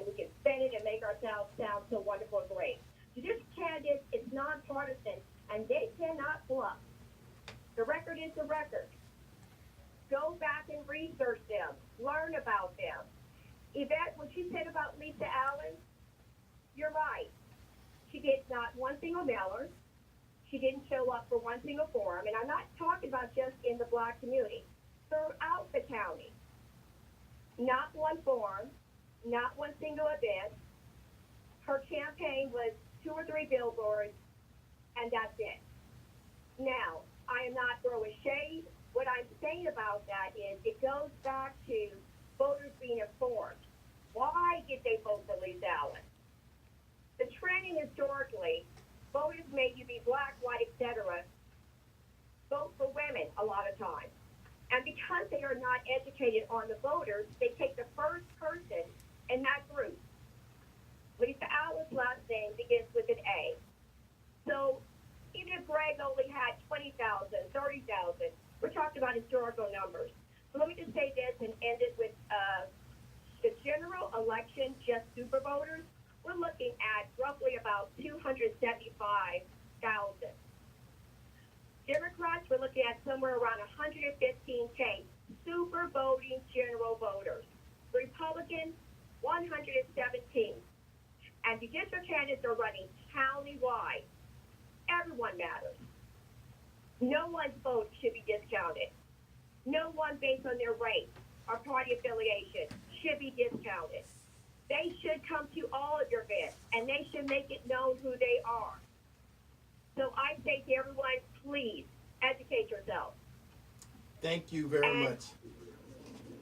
we can spin it and make ourselves sound so wonderful and great. Judicial candidates, it's nonpartisan, and they cannot bluff. The record is the record. Go back and research them. Learn about them. Yvette, what you said about Lisa Allen, you're right. She did not one single mailer. She didn't show up for one single forum. And I'm not talking about just in the Black community. Throughout the county. Not one forum, not one single event. Her campaign was 2 or 3 billboards, and that's it. Now, I am not throwing shade. What I'm saying about that is it goes back to voters being informed. Why did they vote for Lisa Allen? The trending historically, voters may you be black, white, etc., vote for women a lot of times. And because they are not educated on the voters, they take the first person in that group. Lisa Allen's last name begins with an A. So even if Greg only had 20,000, 30,000, we're talking about historical numbers. So let me just say this and end it with the general election, just super voters, we're looking at roughly about 275,000. Democrats, we're looking at somewhere around 115K super voting general voters. Republicans, 117. And judicial candidates are running county-wide. Everyone matters. No one's vote should be discounted. No one based on their race or party affiliation should be discounted. They should come to all of your events, and they should make it known who they are. So I say to everyone, please educate yourself. Thank you very much.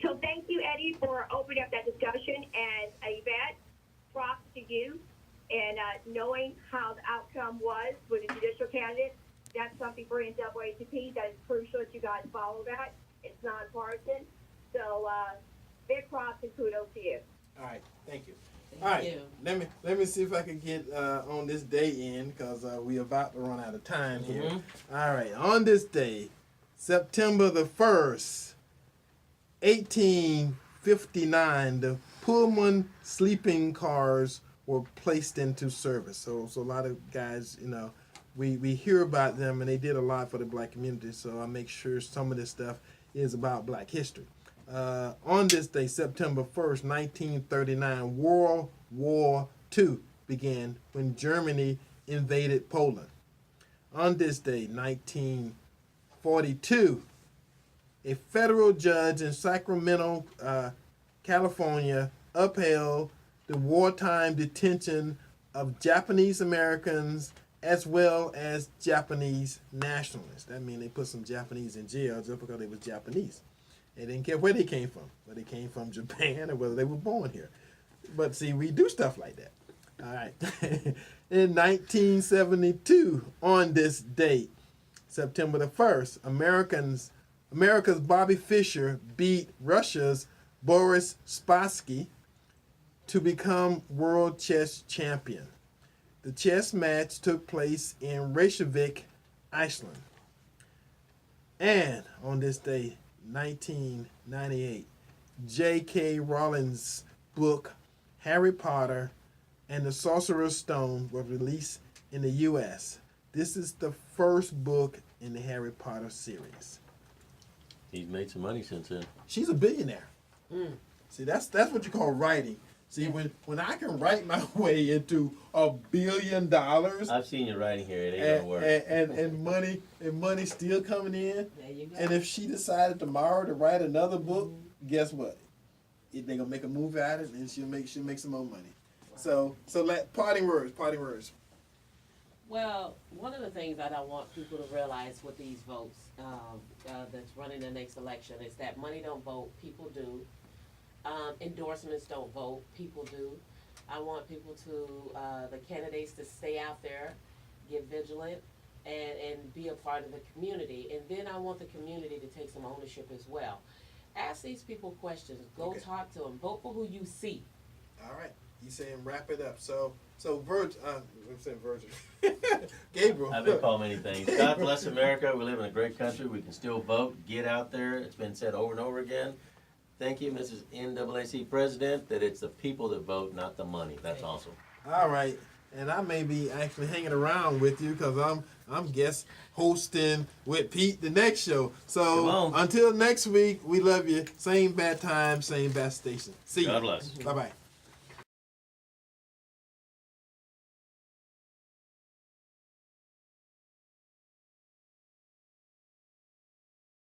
So thank you, Eddie, for opening up that discussion. And Yvette, props to you. And knowing how the outcome was with the judicial candidate, that's something for NAACP that is crucial that you guys follow that. It's nonpartisan. So big props and kudos to you. All right, thank you. Thank All right, you. let me see if I can get on this day in because we're about to run out of time here. All right, on this day, September the 1st, 1859, the Pullman sleeping cars were placed into service. So a lot of guys, you know, we hear about them and they did a lot for the black community. So I make sure some of this stuff is about black history. On this day, September 1st, 1939, World War II began when Germany invaded Poland. On this day, 1942, a federal judge in Sacramento, California, upheld the wartime detention of Japanese Americans as well as Japanese nationalists. That means they put some Japanese in jail just because they were Japanese. They didn't care where they came from, whether they came from Japan or whether they were born here. But see, we do stuff like that. All right. In 1972, on this date, September the 1st, America's Bobby Fischer beat Russia's Boris Spassky to become world chess champion. The chess match took place in Reykjavik, Iceland. And on this day, 1998, J.K. Rowling's book Harry Potter and the Sorcerer's Stone was released in the U.S. This is the first book in the Harry Potter series. He's made some money since then. She's a billionaire. See, that's what you call writing. See, when I can write my way into $1 billion, I've seen your writing here. It ain't gonna work. and money still coming in. There you go. And if she decided tomorrow to write another book, guess what? They're gonna make a movie out of it, and she'll make some more money. So let parting words. Well, one of the things that I want people to realize with these votes that's running the next election is that money don't vote, people do. Endorsements don't vote, people do. I want people to, the candidates to stay out there, get vigilant, and be a part of the community. And then I want the community to take some ownership as well. Ask these people questions. Go Okay. talk to them. Vote for who you see. All right. He's saying wrap it up. So Virgil, I'm saying Virgil. Gabriel. I've been called many things. God bless America. We live in a great country. We can still vote. Get out there. It's been said over and over again. Thank you, Mrs. NAACP President, that it's the people that vote, not the money. That's awesome. All right. And I may be actually hanging around with you because I'm guest hosting with Pete the next show. So until next week, we love you. Same bad time, same bad station. See you. God bless. Bye-bye.